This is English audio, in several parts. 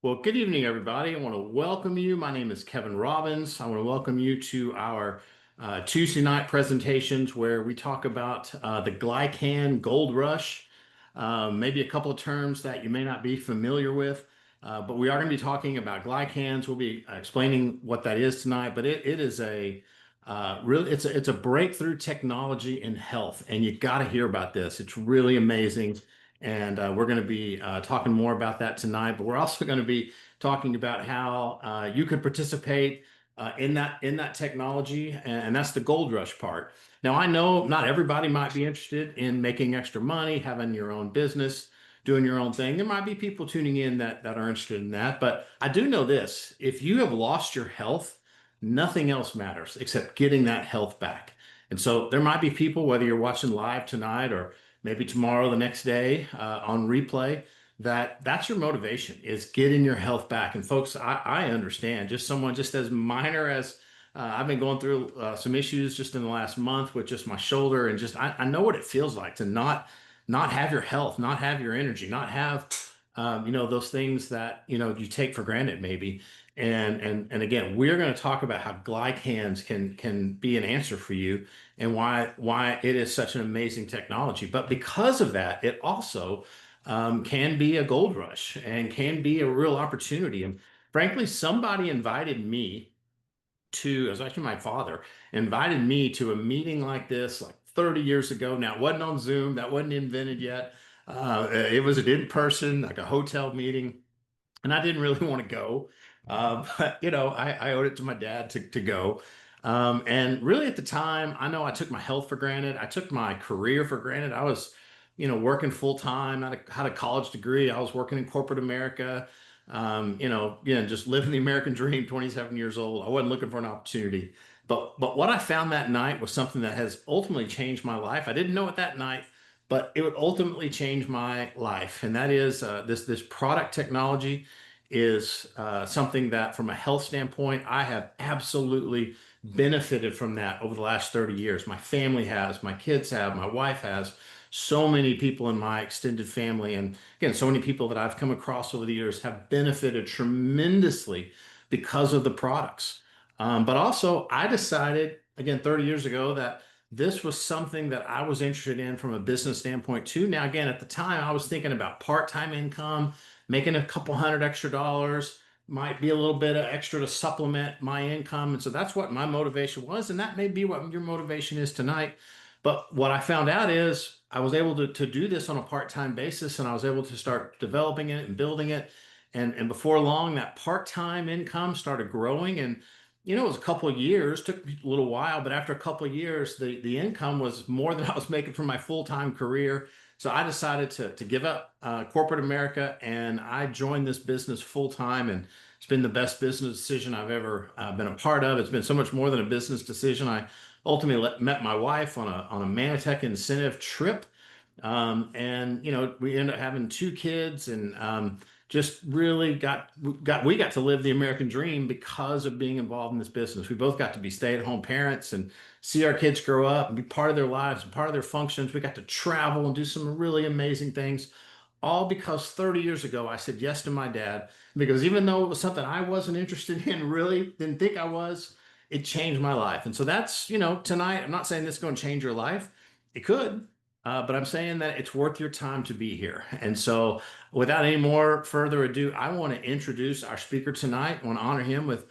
Well, good evening, everybody. I want to welcome you. My name is Kevin Robbins. I want to welcome you to our Tuesday night presentations where we talk about the Glycan Gold Rush, maybe a couple of terms that you may not be familiar with, but we are going to be talking about glycans. We'll be explaining what that is tonight, but it is a really it's a breakthrough technology in health, and you got to hear about this. It's really amazing. And we're going to be talking more about that tonight, but we're also going to be talking about how you could participate in that technology, and that's the gold rush part. Now, I know not everybody might be interested in making extra money, having your own business, doing your own thing. There might be people tuning in that are interested in that, but I do know this: if you have lost your health, nothing else matters except getting that health back. And so there might be people, whether you're watching live tonight or maybe tomorrow, the next day on replay, that's your motivation is getting your health back. And folks, I understand just someone just as minor as I've been going through some issues just in the last month with just my shoulder and just I know what it feels like to not have your health, not have your energy, not have those things that you take for granted maybe. And again, we're going to talk about how glycans can be an answer for you and why it is such an amazing technology. But because of that, it also can be a gold rush and can be a real opportunity. And frankly, somebody invited me to, it was actually my father, invited me to a meeting like this like 30 years ago. Now, it wasn't on Zoom, that wasn't invented yet. It was an in-person, like a hotel meeting, and I didn't really want to go. But I owed it to my dad to go. And really at the time, I know I took my health for granted. I took my career for granted. I was, working full time. I had a college degree. I was working in corporate America. Just living the American dream, 27 years old. I wasn't looking for an opportunity. But what I found that night was something that has ultimately changed my life. I didn't know it that night, but it would ultimately change my life. And that is this product technology is something that, from a health standpoint, I have absolutely benefited from that over the last 30 years. My family has, my kids have, my wife has, so many people in my extended family, and again, so many people that I've come across over the years have benefited tremendously because of the products. But also, I decided, again, 30 years ago, that this was something that I was interested in from a business standpoint too. Now, again, at the time, I was thinking about part-time income, making a couple hundred extra dollars, might be a little bit of extra to supplement my income. And so that's what my motivation was. And that may be what your motivation is tonight. But what I found out is I was able to do this on a part-time basis, and I was able to start developing it and building it. And before long, that part-time income started growing. And it was a couple of years, took a little while, but after a couple of years, the income was more than I was making from my full-time career. So I decided to give up corporate America, and I joined this business full-time. And it's been the best business decision I've ever been a part of. It's been so much more than a business decision. I ultimately met my wife on a Manatech incentive trip. And we ended up having two kids, and just really we got to live the American dream because of being involved in this business. We both got to be stay-at-home parents and see our kids grow up and be part of their lives and part of their functions. We got to travel and do some really amazing things, all because 30 years ago I said yes to my dad. Because even though it was something I wasn't interested in, really didn't think I was, it changed my life. And so that's, tonight, I'm not saying this is going to change your life. It could, but I'm saying that it's worth your time to be here. And so, without any more further ado, I want to introduce our speaker tonight. I want to honor him with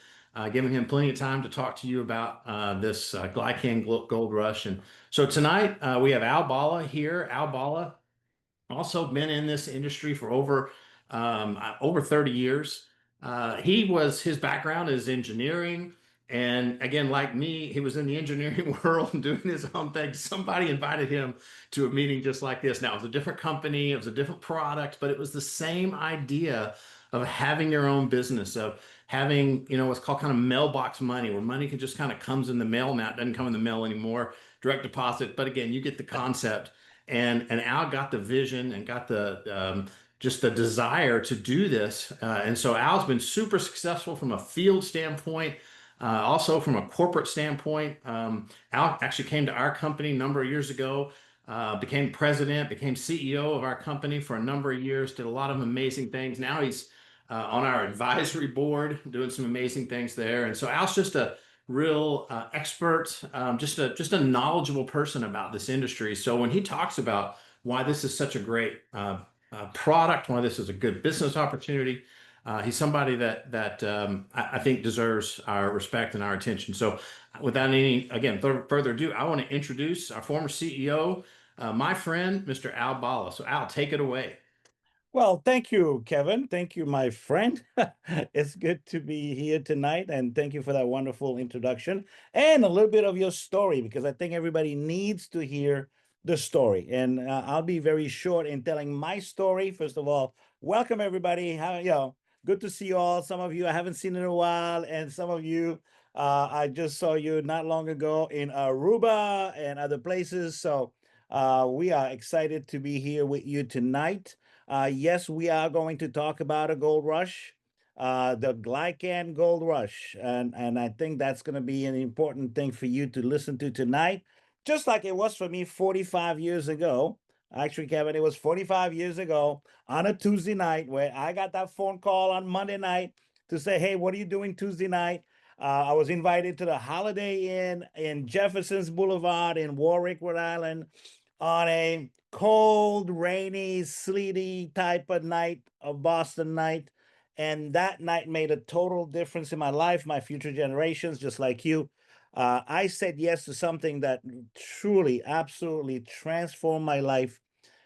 giving him plenty of time to talk to you about this Glycan Gold Rush. And so tonight we have Al Bala here. Al Bala also been in this industry for over 30 years. His background is engineering. And again, like me, he was in the engineering world and doing his own thing. Somebody invited him to a meeting just like this. Now, it was a different company, it was a different product, but it was the same idea of having your own business, of having, what's called kind of mailbox money, where money can just kind of comes in the mail now. It doesn't come in the mail anymore, direct deposit. But again, you get the concept. And Al got the vision and got the just the desire to do this. And so Al's been super successful from a field standpoint, also from a corporate standpoint. Al actually came to our company a number of years ago, became president, became CEO of our company for a number of years, did a lot of amazing things. Now he's on our advisory board, doing some amazing things there. And so Al's just a real expert, just a knowledgeable person about this industry. So when he talks about why this is such a great product, why this is a good business opportunity, he's somebody that I think deserves our respect and our attention. So without any, again, further ado, I want to introduce our former CEO, my friend, Mr. Al Bala. So Al, take it away. Well, thank you, Kevin. Thank you, my friend. It's good to be here tonight, and thank you for that wonderful introduction and a little bit of your story because I think everybody needs to hear the story. And I'll be very short in telling my story. First of all, welcome everybody. Good to see you all. Some of you I haven't seen in a while, and some of you I just saw you not long ago in Aruba and other places. So we are excited to be here with you tonight. Yes, we are going to talk about a gold rush, the Glycan gold rush. And I think that's going to be an important thing for you to listen to tonight, just like it was for me 45 years ago. Actually, Kevin, it was 45 years ago on a Tuesday night where I got that phone call on Monday night to say, hey, what are you doing Tuesday night? I was invited to the Holiday Inn in Jefferson's Boulevard in Warwick, Rhode Island, on a cold, rainy, sleety type of night, of Boston night. And that night made a total difference in my life, my future generations, just like you. I said yes to something that truly, absolutely transformed my life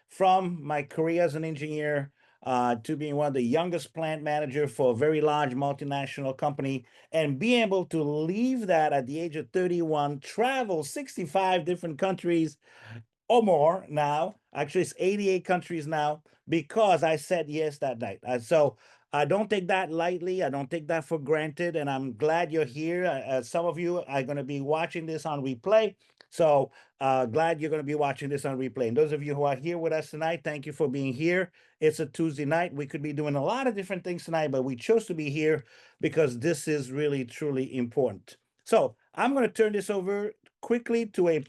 from my career as an engineer to being one of the youngest plant manager for a very large multinational company and being able to leave that at the age of 31, travel 65 different countries or more now. Actually, it's 88 countries now because I said yes that night. So I don't take that lightly. I don't take that for granted. And I'm glad you're here. Some of you are going to be watching this on replay. So glad you're going to be watching this on replay. And those of you who are here with us tonight, thank you for being here. It's a Tuesday night. We could be doing a lot of different things tonight, but we chose to be here because this is really, truly important. So I'm going to turn this over quickly to a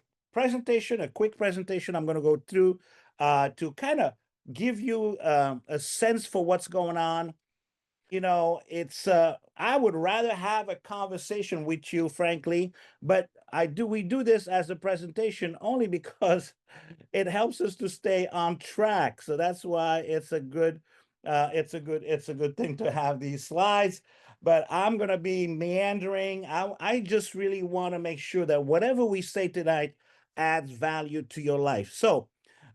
quick presentation I'm going to go through to kind of give you a sense for what's going on. I would rather have a conversation with you, frankly, but we do this as a presentation only because it helps us to stay on track. So that's why it's a good thing to have these slides. But I'm going to be meandering. I just really want to make sure that whatever we say tonight adds value to your life. So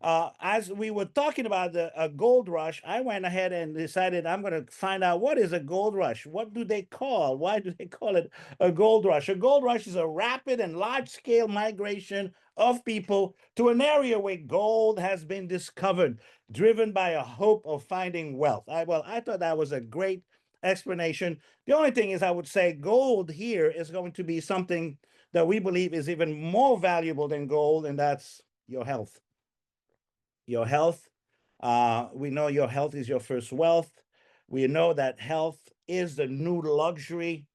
as we were talking about a gold rush, I went ahead and decided I'm going to find out what is a gold rush. What do they call? Why do they call it a gold rush? A gold rush is a rapid and large-scale migration of people to an area where gold has been discovered, driven by a hope of finding wealth. I thought that was a great explanation. The only thing is, I would say gold here is going to be something that we believe is even more valuable than gold, and that's your health. Your health. We know your health is your first wealth. We know that health is the new luxury.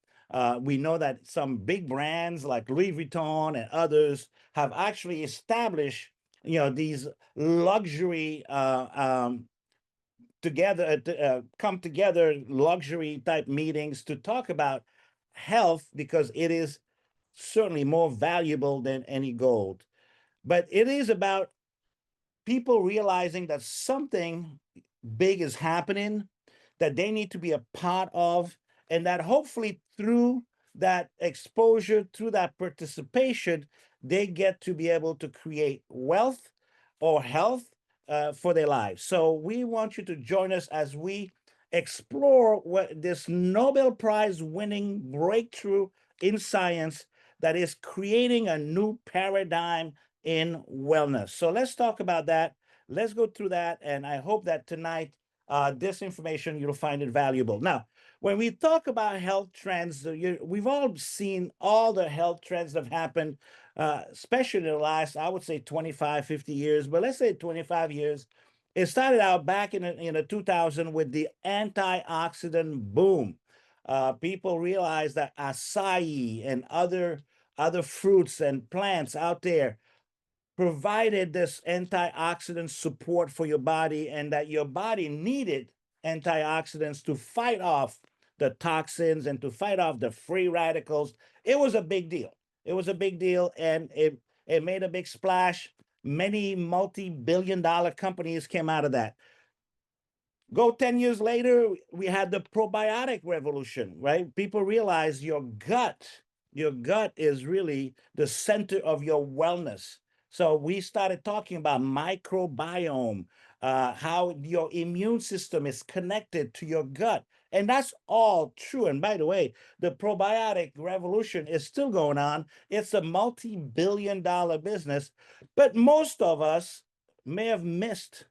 We know that some big brands like Louis Vuitton and others have actually established, these luxury come together luxury type meetings to talk about health because it is certainly more valuable than any gold. But it is about people realizing that something big is happening that they need to be a part of, and that hopefully through that exposure, through that participation, they get to be able to create wealth or health for their lives. So we want you to join us as we explore what this Nobel Prize winning breakthrough in science that is creating a new paradigm in wellness. So let's talk about that. Let's go through that. And I hope that tonight, this information, you'll find it valuable. Now, when we talk about health trends, we've all seen all the health trends that have happened, especially in the last, I would say 25, 50 years, but let's say 25 years. It started out back in the 2000 with the antioxidant boom. People realized that acai and other fruits and plants out there provided this antioxidant support for your body and that your body needed antioxidants to fight off the toxins and to fight off the free radicals. It was a big deal. It was a big deal, and it made a big splash. Many multi-billion-dollar companies came out of that. Go 10 years later, we had the probiotic revolution, right? People realize your gut is really the center of your wellness. So we started talking about microbiome, how your immune system is connected to your gut. And that's all true. And by the way, the probiotic revolution is still going on. It's a multi-billion-dollar business, but most of us may have missed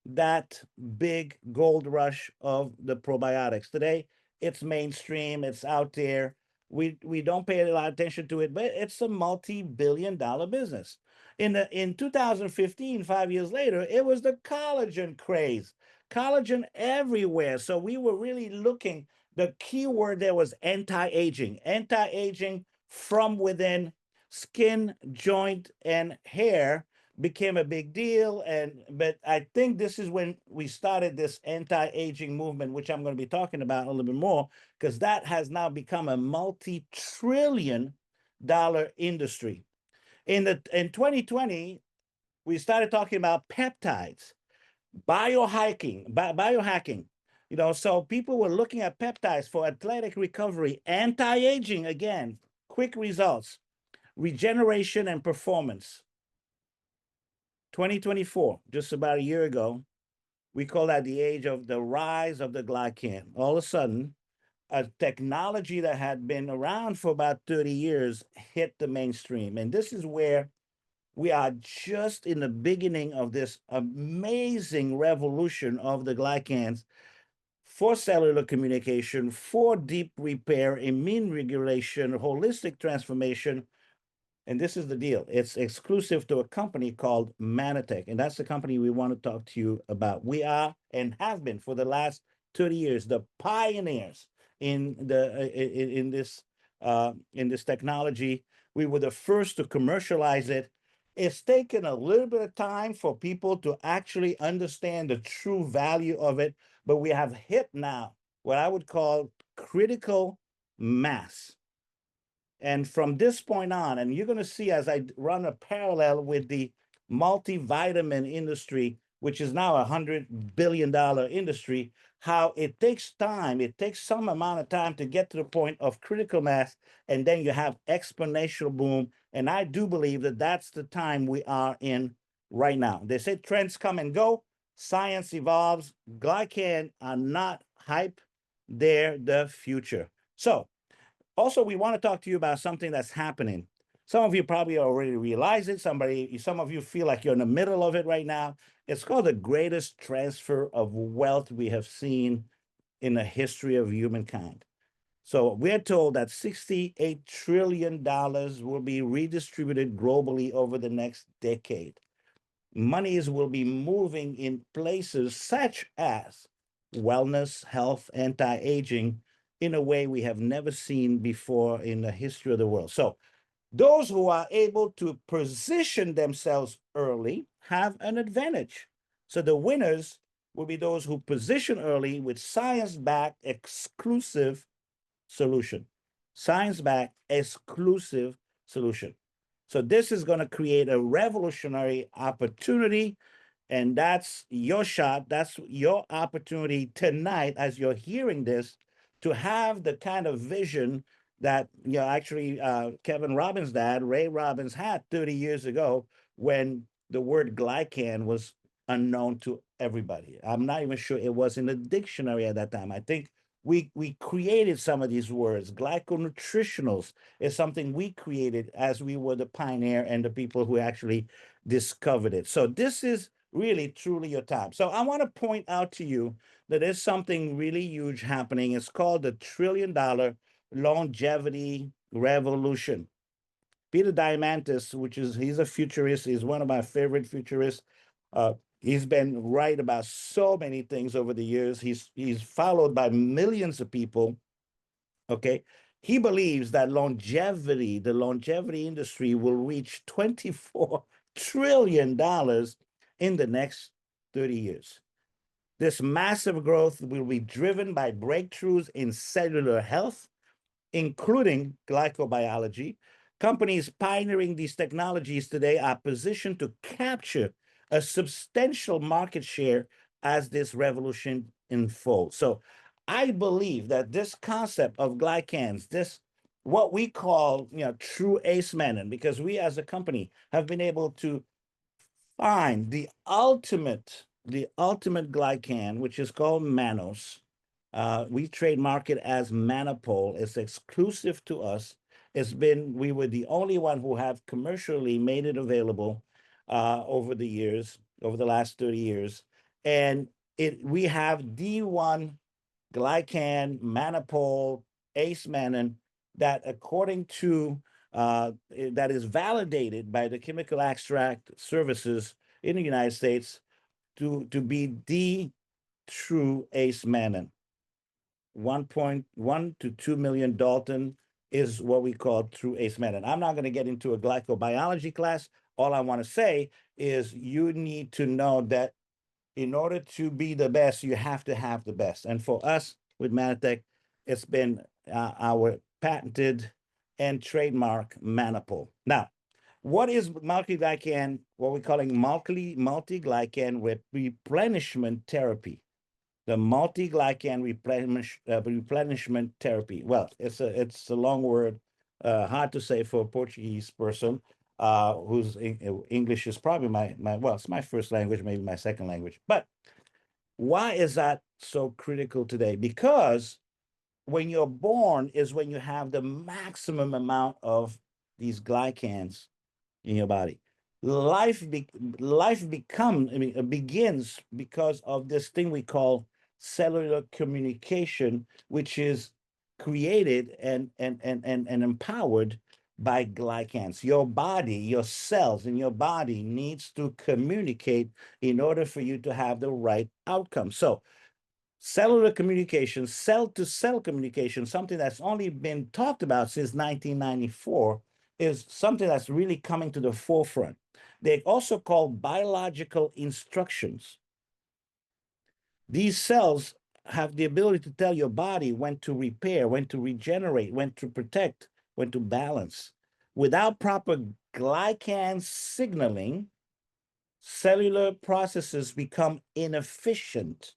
that big gold rush of the probiotics. Today, it's mainstream, it's out there. We don't pay a lot of attention to it, but it's a multi-billion-dollar business. In 2015, 5 years later, it was the collagen craze. Collagen everywhere. So we were really looking, the key word there was anti-aging. Anti-aging from within skin, joint, and hair became a big deal. But I think this is when we started this anti-aging movement, which I'm going to be talking about a little bit more, because that has now become a multi-trillion-dollar industry. In 2020, we started talking about peptides, biohacking. So people were looking at peptides for athletic recovery, anti-aging again, quick results, regeneration and performance. 2024, just about a year ago, we call that the age of the rise of the glycan. All of a sudden, a technology that had been around for about 30 years hit the mainstream. And this is where we are just in the beginning of this amazing revolution of the glycans for cellular communication, for deep repair, immune regulation, holistic transformation. And this is the deal. It's exclusive to a company called Manatech. And that's the company we want to talk to you about. We are and have been for the last 30 years, the pioneers in this technology. We were the first to commercialize it. It's taken a little bit of time for people to actually understand the true value of it, but we have hit now what I would call critical mass. And from this point on, and you're going to see as I run a parallel with the multivitamin industry, which is now $100 billion industry, how it takes time, it takes some amount of time to get to the point of critical mass, and then you have exponential boom. And I do believe that that's the time we are in right now. They say trends come and go, science evolves, glycan are not hype, they're the future. So also, we want to talk to you about something that's happening. Some of you probably already realize it. Some of you feel like you're in the middle of it right now. It's called the greatest transfer of wealth we have seen in the history of humankind. So we're told that $68 trillion will be redistributed globally over the next decade. Monies will be moving in places such as wellness, health, anti-aging, in a way we have never seen before in the history of the world. So those who are able to position themselves early have an advantage. So the winners will be those who position early with science-backed exclusive solution. Science-backed exclusive solution. So this is going to create a revolutionary opportunity. And that's your shot. That's your opportunity tonight as you're hearing this, to have the kind of vision that actually Kevin Robbins' dad, Ray Robbins, had 30 years ago when the word glycan was unknown to everybody. I'm not even sure it was in the dictionary at that time. I think we created some of these words. Glyconutritionals is something we created as we were the pioneer and the people who actually discovered it. So this is really, truly your time. So I want to point out to you that there's something really huge happening. It's called the $1 trillion longevity revolution. Peter Diamandis, he's a futurist. He's one of my favorite futurists. He's been right about so many things over the years. He's followed by millions of people. Okay. He believes that the longevity industry will reach $24 trillion in the next 30 years. This massive growth will be driven by breakthroughs in cellular health, including glycobiology. Companies pioneering these technologies today are positioned to capture a substantial market share as this revolution unfolds. So I believe that this concept of glycans, this what we call, true ace manner, because we as a company have been able to find the ultimate glycan, which is called Manos. We trademark it as Manopole. It's exclusive to us. We were the only one who have commercially made it available over the last 30 years. And we have D1 Glycan, Manopole, Ace Manon, that according to that is validated by the Chemical Extract Services in the United States to be the true Ace Manon. 1.1 to 2 million Dalton is what we call true Ace Manon. I'm not going to get into a glycobiology class. All I want to say is you need to know that in order to be the best, you have to have the best. And for us with Manatech, it's been our patented and trademark Manopole. Now, what is multi-glycan, what we're calling multi-glycan replenishment therapy? The multi-glycan replenishment therapy. Well, it's a long word, hard to say for a Portuguese person whose English is probably it's my first language, maybe my second language. But why is that so critical today? Because when you're born is when you have the maximum amount of these glycans in your body. Life begins because of this thing we call cellular communication, which is created and empowered by glycans. Your body, your cells in your body needs to communicate in order for you to have the right outcome. So cellular communication, cell-to-cell communication, something that's only been talked about since 1994, is something that's really coming to the forefront. They also call biological instructions. These cells have the ability to tell your body when to repair, when to regenerate, when to protect, when to balance. Without proper glycan signaling, cellular processes become inefficient.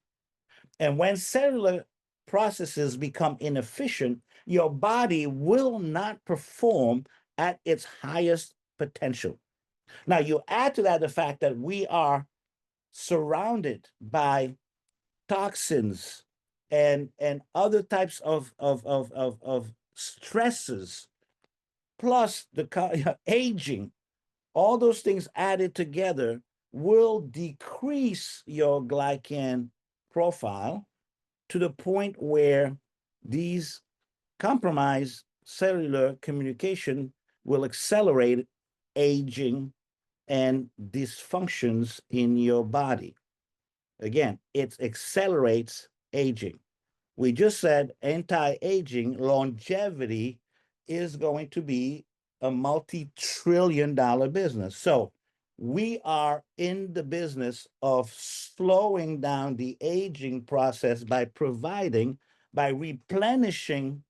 And when cellular processes become inefficient, your body will not perform at its highest potential. Now, you add to that the fact that we are surrounded by toxins and other types of stresses, plus the aging, all those things added together will decrease your glycan profile to the point where these compromised cellular communication will accelerate aging and dysfunctions in your body. Again, it accelerates aging. We just said anti-aging longevity is going to be a multi-trillion-dollar business. So we are in the business of slowing down the aging process by replenishing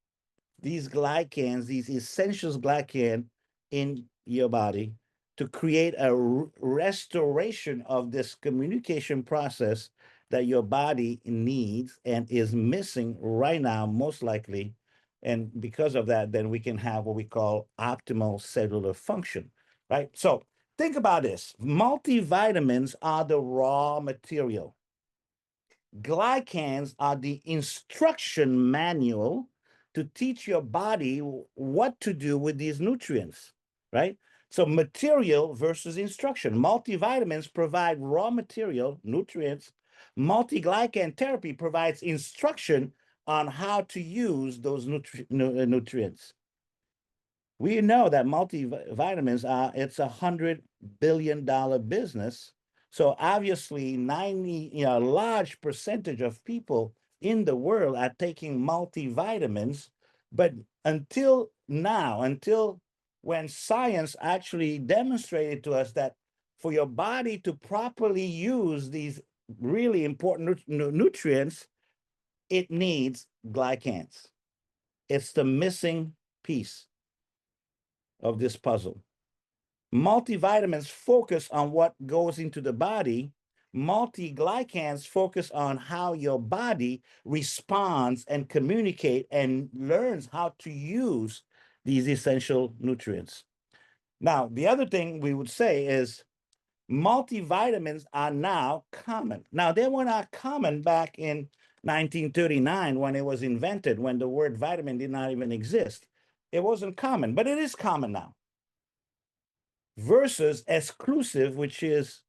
these glycans, these essentials glycan in your body to create a restoration of this communication process that your body needs and is missing right now, most likely. And because of that, then we can have what we call optimal cellular function, right? So think about this. Multivitamins are the raw material. Glycans are the instruction manual to teach your body what to do with these nutrients, right? So material versus instruction. Multivitamins provide raw material, nutrients. Multi-glycan therapy provides instruction on how to use those nutrients. We know that multivitamins it's $100 billion business. So obviously 90, a large percentage of people in the world are taking multivitamins, but until now, until when science actually demonstrated to us that for your body to properly use these really important nutrients, it needs glycans. It's the missing piece of this puzzle. Multivitamins focus on what goes into the body. Multiglycans focus on how your body responds and communicate and learns how to use these essential nutrients. Now, the other thing we would say is multivitamins are now common. Now, they were not common back in 1939 when it was invented, when the word vitamin did not even exist. It wasn't common, but it is common now. Versus exclusive, which is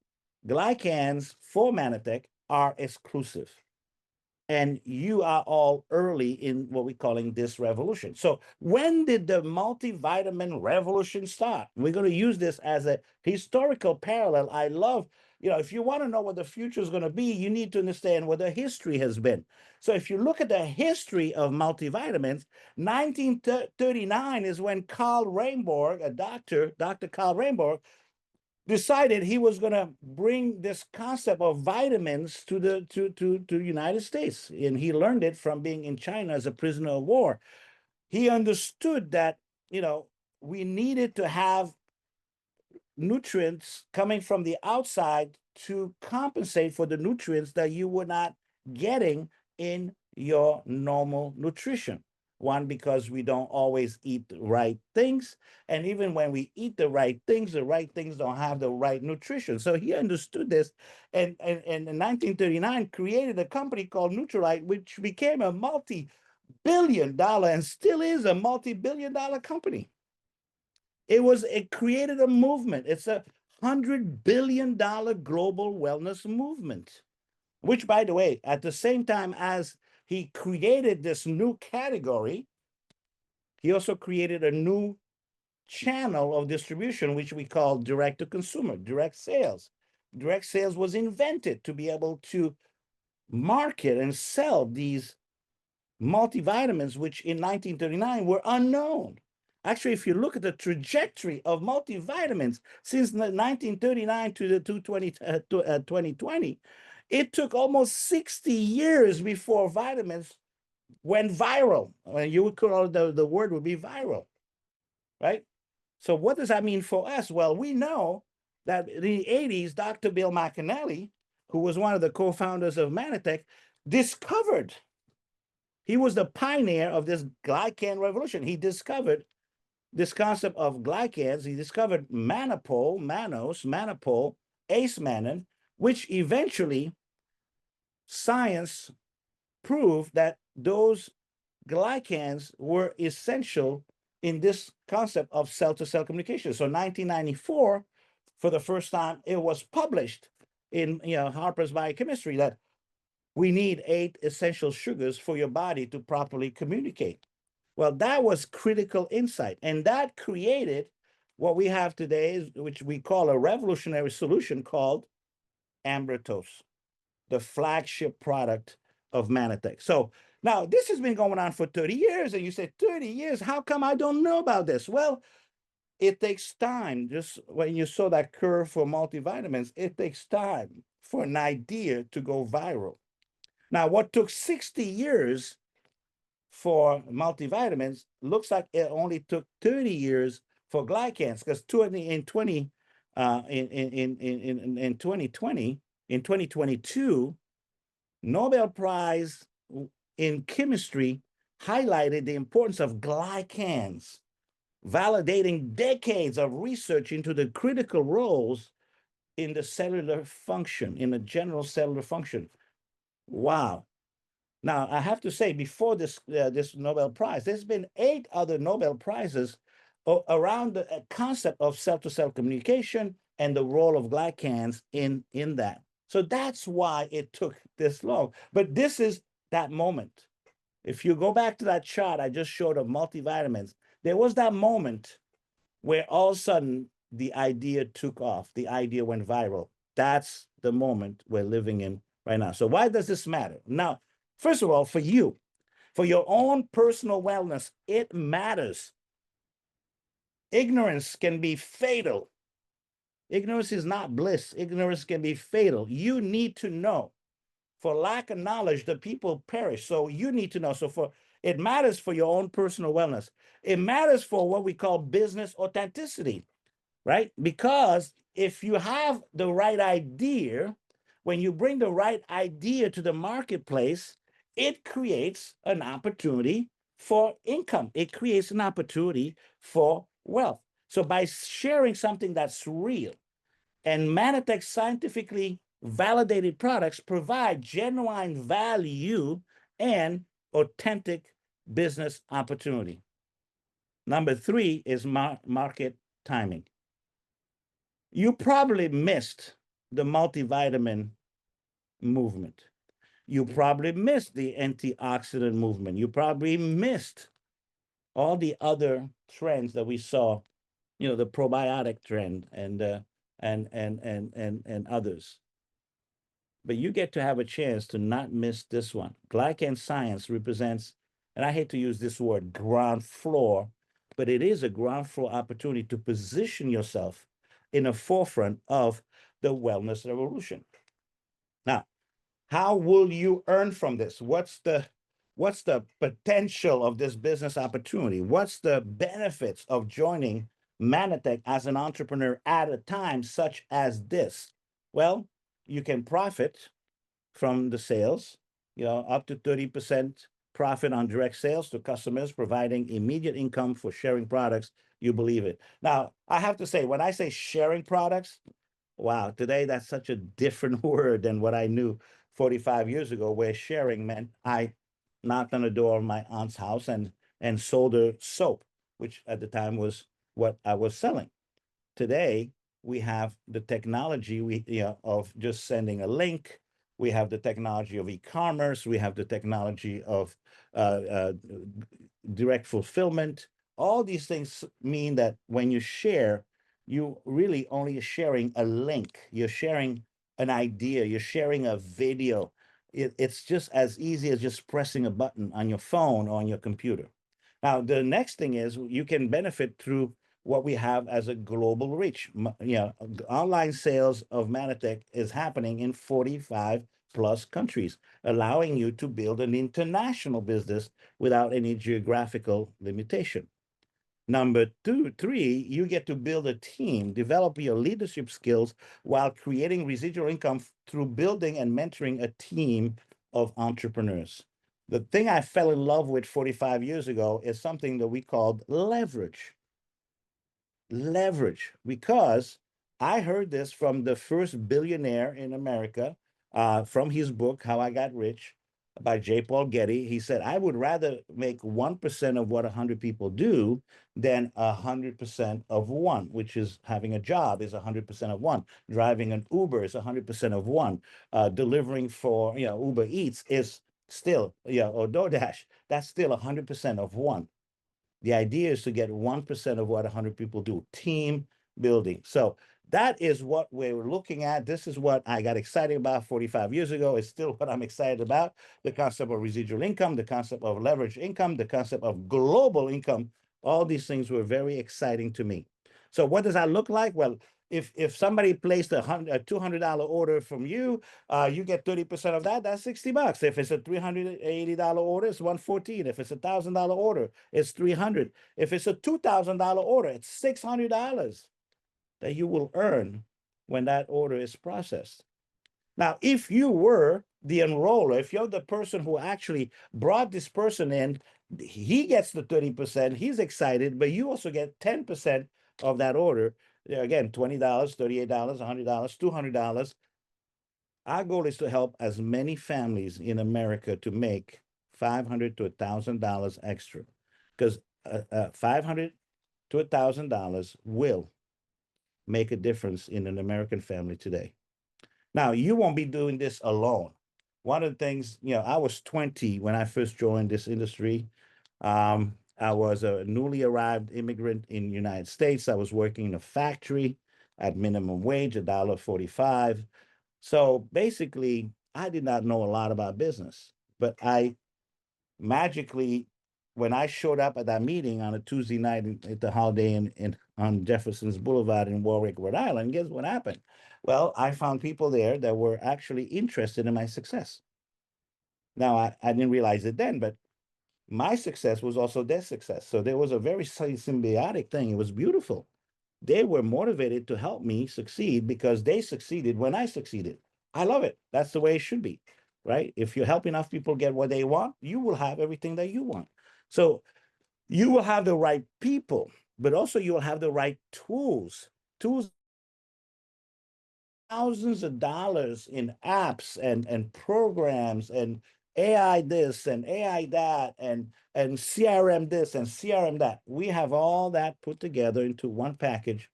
glycans for Manatech are exclusive. And you are all early in what we're calling this revolution. So when did the multivitamin revolution start? We're going to use this as a historical parallel. I love, if you want to know what the future is going to be, you need to understand what the history has been. So if you look at the history of multivitamins, 1939 is when Carl Raimborg, a doctor, Dr. Carl Raimborg, decided he was going to bring this concept of vitamins to the United States, and he learned it from being in China as a prisoner of war. He understood that we needed to have nutrients coming from the outside to compensate for the nutrients that you were not getting in your normal nutrition. One, because we don't always eat the right things. And even when we eat the right things don't have the right nutrition. So he understood this, and in 1939 created a company called Nutrilite, which became a multi-billion-dollar and still is a multi-billion-dollar company. It created a movement. It's a $100 billion global wellness movement, which, by the way, at the same time as he created this new category, he also created a new channel of distribution, which we call direct to consumer, direct sales. Direct sales was invented to be able to market and sell these multivitamins, which in 1939 were unknown. Actually, if you look at the trajectory of multivitamins since 1939 to the 2020, it took almost 60 years before vitamins went viral. You would call the word would be viral, right? So what does that mean for us? Well, we know that in the 80s, Dr. Bill McAnally, who was one of the co-founders of Manatech, discovered, he was the pioneer of this glycan revolution. He discovered this concept of glycans. He discovered manopole, ace-mannan, which eventually science proved that those glycans were essential in this concept of cell-to-cell communication. So 1994, for the first time, it was published in Harper's Biochemistry that we need 8 essential sugars for your body to properly communicate. Well, that was critical insight, and that created what we have today, which we call a revolutionary solution called Ambritose, the flagship product of Manatech. So now this has been going on for 30 years, and you say 30 years, how come I don't know about this? Well, it takes time. Just when you saw that curve for multivitamins, it takes time for an idea to go viral. Now, what took 60 years for multivitamins looks like it only took 30 years for glycans, because in 2022, Nobel Prize in chemistry highlighted the importance of glycans, validating decades of research into the critical roles in the cellular function, in the general cellular function. Wow. Now, I have to say, before this Nobel Prize, there's been 8 other Nobel Prizes around the concept of cell-to-cell communication and the role of glycans in that. So that's why it took this long. But this is that moment. If you go back to that chart I just showed of multivitamins, there was that moment where all of a sudden the idea took off, the idea went viral. That's the moment we're living in right now. So why does this matter? Now, first of all, for you, for your own personal wellness, it matters. Ignorance can be fatal. Ignorance is not bliss. Ignorance can be fatal. You need to know. For lack of knowledge, the people perish. So you need to know. So for it matters for your own personal wellness. It matters for what we call business authenticity, right? Because if you have the right idea, when you bring the right idea to the marketplace, it creates an opportunity for income. It creates an opportunity for wealth. So by sharing something that's real, and Manatech scientifically validated products provide genuine value and authentic business opportunity. Number three is market timing. You probably missed the multivitamin movement. You probably missed the antioxidant movement. You probably missed all the other trends that we saw, the probiotic trend and others. But you get to have a chance to not miss this one. Glycan science represents, and I hate to use this word, ground floor, but it is a ground floor opportunity to position yourself in the forefront of the wellness revolution. Now, how will you earn from this? What's the potential of this business opportunity? What's the benefits of joining Manatech as an entrepreneur at a time such as this? Well, you can profit from the sales, up to 30% profit on direct sales to customers, providing immediate income for sharing products. You believe it. Now, I have to say, when I say sharing products, wow, today that's such a different word than what I knew 45 years ago, where sharing meant I knocked on the door of my aunt's house and sold her soap, which at the time was what I was selling. Today, we have the technology of just sending a link. We have the technology of e-commerce. We have the technology of direct fulfillment. All these things mean that when you share, you really only sharing a link. You're sharing an idea. You're sharing a video. It's just as easy as just pressing a button on your phone or on your computer. Now, the next thing is you can benefit through what we have as a global reach. Online sales of Manatech is happening in 45 plus countries, allowing you to build an international business without any geographical limitation. Number three, you get to build a team, develop your leadership skills while creating residual income through building and mentoring a team of entrepreneurs. The thing I fell in love with 45 years ago is something that we called leverage. Leverage, because I heard this from the first billionaire in America, from his book, How I Got Rich, by J. Paul Getty. He said, I would rather make 1% of what 100 people do than 100% of one, which is having a job is 100% of one. Driving an Uber is 100% of one. Delivering for, Uber Eats is still, or DoorDash, that's still 100% of one. The idea is to get 1% of what 100 people do, team building. So that is what we're looking at. This is what I got excited about 45 years ago. It's still what I'm excited about. The concept of residual income, the concept of leverage income, the concept of global income. All these things were very exciting to me. So what does that look like? Well, if somebody placed a $200 order from you, you get 30% of that. That's $60. If it's a $380 order, it's $114. If it's a $1,000 order, it's $300. If it's a $2,000 order, it's $600 that you will earn when that order is processed. Now, if you were the enroller, if you're the person who actually brought this person in, he gets the 30%. He's excited, but you also get 10% of that order. Again, $20, $38, $100, $200. Our goal is to help as many families in America to make $500 to $1,000 extra, because $500 to $1,000 will make a difference in an American family today. Now, you won't be doing this alone. One of the things, I was 20 when I first joined this industry. I was a newly arrived immigrant in the United States. I was working in a factory at minimum wage, $1.45. So basically, I did not know a lot about business, but I magically when I showed up at that meeting on a Tuesday night at the Holiday in on Jefferson's Boulevard in Warwick, Rhode Island, guess what happened? Well, I found people there that were actually interested in my success. Now, I didn't realize it then, but my success was also their success. So there was a very symbiotic thing. It was beautiful. They were motivated to help me succeed because they succeeded when I succeeded. I love it. That's the way it should be, right? If you help enough people get what they want, you will have everything that you want. So you will have the right people, but also you will have the right tools. Tools, thousands of dollars in apps and programs and AI this and AI that and CRM this and CRM that. We have all that put together into one package.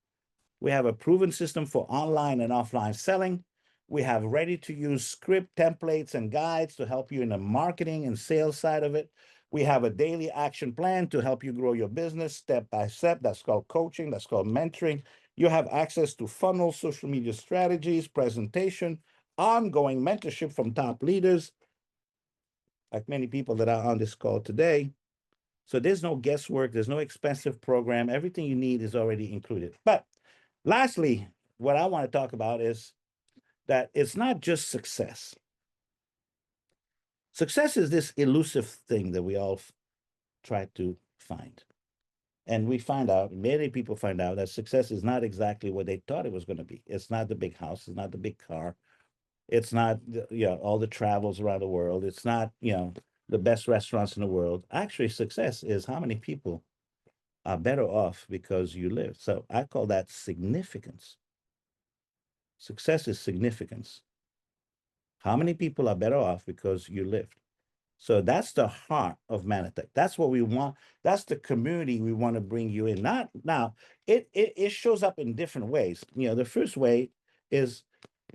We have a proven system for online and offline selling. We have ready-to-use script templates and guides to help you in the marketing and sales side of it. We have a daily action plan to help you grow your business step by step. That's called coaching. That's called mentoring. You have access to funnels, social media strategies, presentation, ongoing mentorship from top leaders, like many people that are on this call today. So there's no guesswork. There's no expensive program. Everything you need is already included. But lastly, what I want to talk about is that it's not just success. Success is this elusive thing that we all try to find. And we find out, many people find out that success is not exactly what they thought it was going to be. It's not the big house. It's not the big car. It's not, all the travels around the world. It's not, the best restaurants in the world. Actually, success is how many people are better off because you live. So I call that significance. Success is significance. How many people are better off because you lived? So that's the heart of Manatech. That's what we want. That's the community we want to bring you in. Not now, it shows up in different ways. The first way is,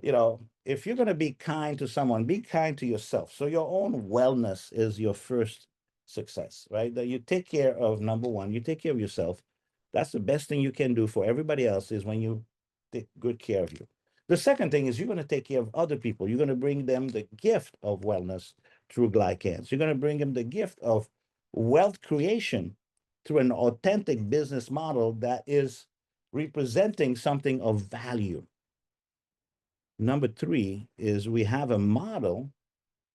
if you're going to be kind to someone, be kind to yourself. So your own wellness is your first success, right? That you take care of, number one, you take care of yourself. That's the best thing you can do for everybody else is when you take good care of you. The second thing is you're going to take care of other people. You're going to bring them the gift of wellness through Glycans. You're going to bring them the gift of wealth creation through an authentic business model that is representing something of value. Number three is we have a model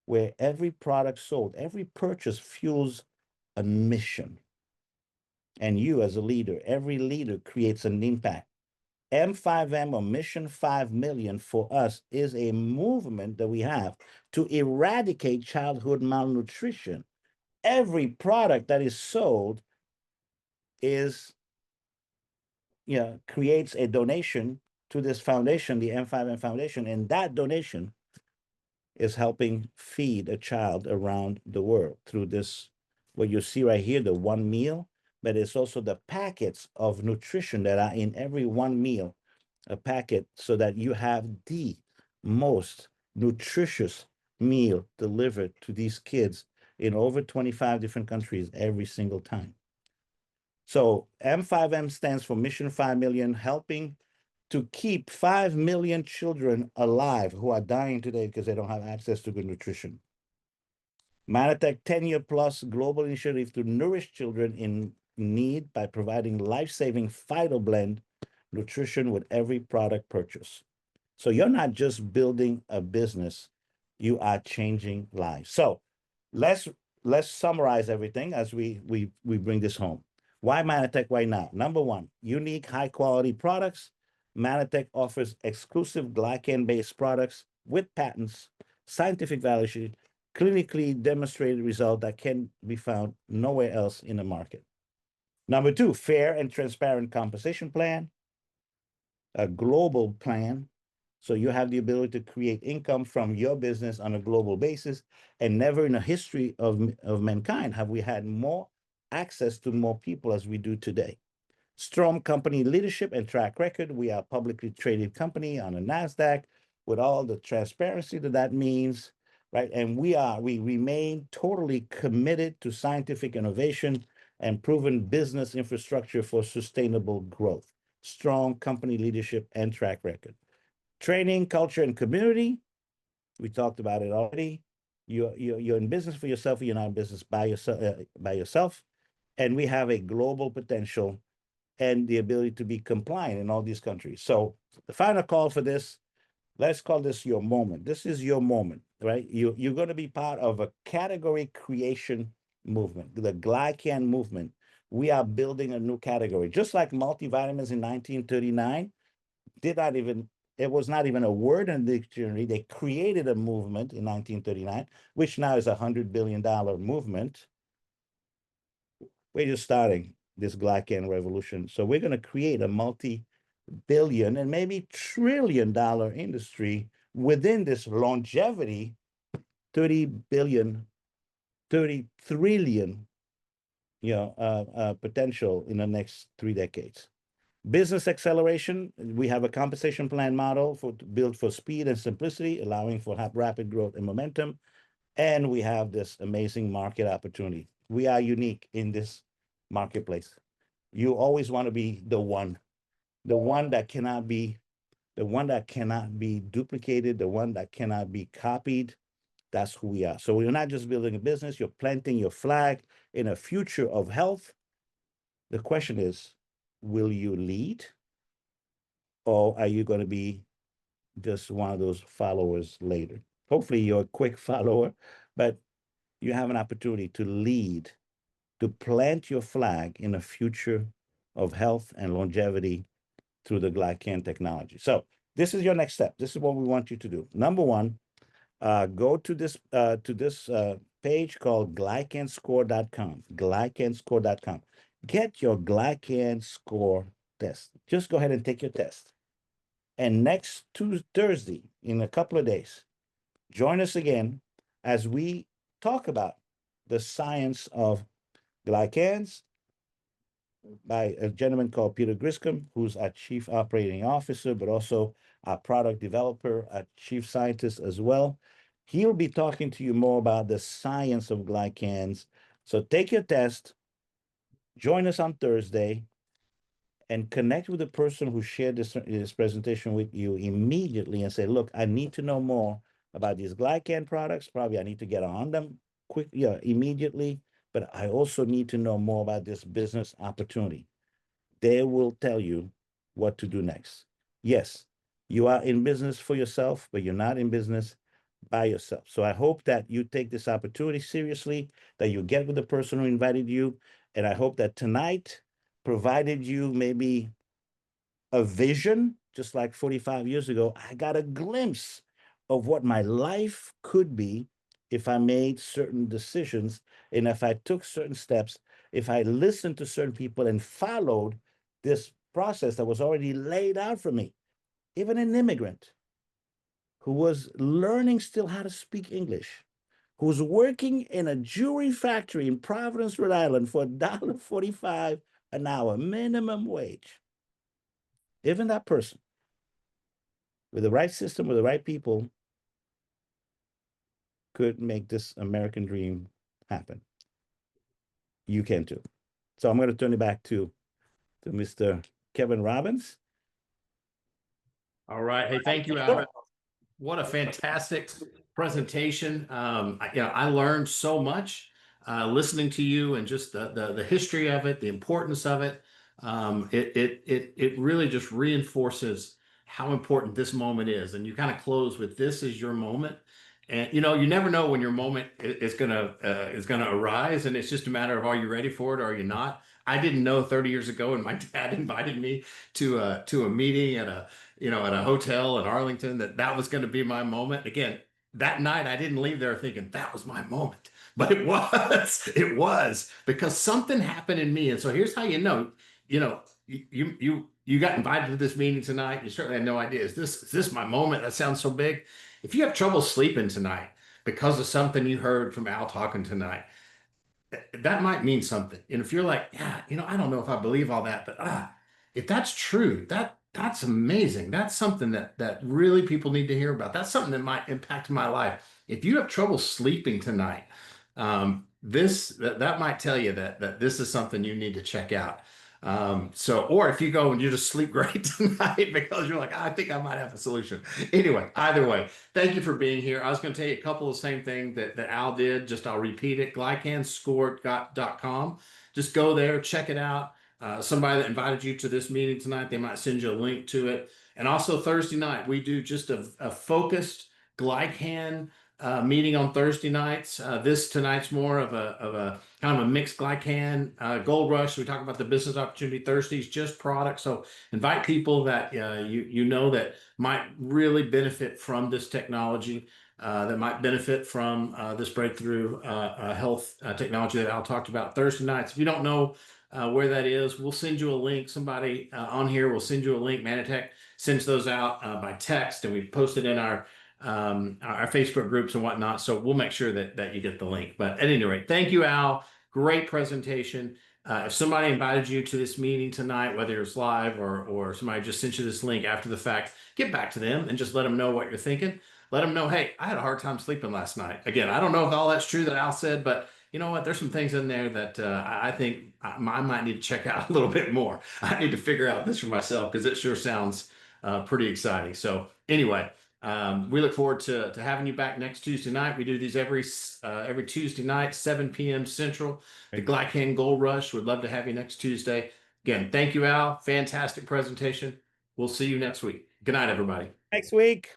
where every product sold, every purchase fuels a mission. And you as a leader, every leader creates an impact. M5M or Mission 5 Million for us is a movement that we have to eradicate childhood malnutrition. Every product that is sold is, creates a donation to this foundation, the M5M Foundation, and that donation is helping feed a child around the world through this, what you see right here, the one meal, but it's also the packets of nutrition that are in every one meal, a packet, so that you have the most nutritious meal delivered to these kids in over 25 different countries every single time. So M5M stands for Mission 5 Million, helping to keep 5 million children alive who are dying today because they don't have access to good nutrition. Manatech 10-year plus global initiative to nourish children in need by providing life-saving phytoblend nutrition with every product purchase. So you're not just building a business, you are changing lives. So let's summarize everything as we bring this home. Why Manatech right now? Number one, unique high quality products. Manatech offers exclusive glycan-based products with patents, scientific validation, clinically demonstrated result that can be found nowhere else in the market. Number two, fair and transparent compensation plan, a global plan. So you have the ability to create income from your business on a global basis. And never in the history of mankind have we had more access to more people as we do today. Strong company leadership and track record. We are a publicly traded company on a NASDAQ with all the transparency that means, right? And we remain totally committed to scientific innovation and proven business infrastructure for sustainable growth. Strong company leadership and track record. Training, culture, and community. We talked about it already. You're in business for yourself. You're not in business by yourself. and we have a global potential and the ability to be compliant in all these countries. So the final call for this, let's call this your moment. This is your moment, right? You're going to be part of a category creation movement, the Glycan movement. We are building a new category, just like multivitamins in 1939 did not even, it was not even a word in the dictionary. They created a movement in 1939, which now is a $100 billion movement. We're just starting this Glycan revolution. So we're going to create a multi-billion and maybe trillion-dollar industry within this longevity, 30 billion, 30 trillion, potential in the next 3 decades. Business acceleration, we have a compensation plan model for built for speed and simplicity, allowing for rapid growth and momentum. And we have this amazing market opportunity. We are unique in this marketplace. You always want to be the one that cannot be, duplicated, the one that cannot be copied. That's who we are. So you're not just building a business, you're planting your flag in a future of health. The question is, will you lead, or are you going to be just one of those followers later? Hopefully you're a quick follower, but you have an opportunity to lead, to plant your flag in a future of health and longevity through the Glycan technology. So this is your next step. This is what we want you to do. Number one, go to this page called glycanscore.com, glycanscore.com. Get your Glycan score test. Just go ahead and take your test. And next Thursday, in a couple of days, join us again as we talk about the science of glycans by a gentleman called Peter Griscom, who's our chief operating officer, but also our product developer, our chief scientist as well. He'll be talking to you more about the science of glycans. So take your test, join us on Thursday, and connect with the person who shared this presentation with you immediately and say, look, I need to know more about these Glycan products. Probably I need to get on them immediately, but I also need to know more about this business opportunity. They will tell you what to do next. Yes, you are in business for yourself, but you're not in business by yourself. So I hope that you take this opportunity seriously, that you get with the person who invited you. And I hope that tonight provided you maybe a vision, just like 45 years ago. I got a glimpse of what my life could be if I made certain decisions and if I took certain steps, if I listened to certain people and followed this process that was already laid out for me. Even an immigrant who was learning still how to speak English, who's working in a jewelry factory in Providence, Rhode Island for $1.45 an hour, minimum wage. Even that person, with the right system, with the right people, could make this American dream happen. You can too. So I'm going to turn it back to Mr. Kevin Robbins. All right. Hey, thank you, Albert. What a fantastic presentation. I learned so much listening to you and just the history of it, the importance of it. It really just reinforces how important this moment is. And you kind of close with this is your moment. And you never know when your moment is gonna arise, and it's just a matter of are you ready for it or are you not. I didn't know 30 years ago, and my dad invited me to a meeting at a hotel in Arlington that was going to be my moment. Again, that night I didn't leave there thinking that was my moment, but it was because something happened in me. And so here's how you got invited to this meeting tonight. You certainly had no idea. Is this my moment? That sounds so big. If you have trouble sleeping tonight because of something you heard from Al talking tonight, that might mean something. And if you're like, yeah, I don't know if I believe all that, but if that's true, that's amazing. That's something that really people need to hear about. That's something that might impact my life. If you have trouble sleeping tonight, that might tell you that this is something you need to check out. Or if you go and you just sleep great tonight because you're like, I think I might have a solution. Anyway, either way, thank you for being here. I was going to tell you a couple of the same thing that Al did. Just I'll repeat it: glycanscore.com. Just go there, check it out. Somebody that invited you to this meeting tonight, they might send you a link to it. And also Thursday night, we do just a focused glycan meeting on Thursday nights. This tonight's more of a kind of a mixed glycan gold rush. We talk about the business opportunity. Thursdays just products. So invite people that you know that might really benefit from this technology. That might benefit from this breakthrough health technology that Al talked about Thursday nights. If you don't know where that is, we'll send you a link. Somebody on here will send you a link. Manatech sends those out by text, and we post it in our Facebook groups and whatnot. So we'll make sure that you get the link. But at any rate, thank you, Al. Great presentation. If somebody invited you to this meeting tonight, whether it's live or somebody just sent you this link after the fact, get back to them and just let them know what you're thinking. Let them know, hey, I had a hard time sleeping last night. Again, I don't know if all that's true that Al said, but you know what? There's some things in there that I think I might need to check out a little bit more. I need to figure out this for myself because it sure sounds pretty exciting. So anyway, we look forward to having you back next Tuesday night. We do these every Tuesday night, 7 p.m. Central. The Glycan Gold Rush. We'd love to have you next Tuesday. Again, thank you, Al. Fantastic presentation. We'll see you next week. Good night, everybody. Next week.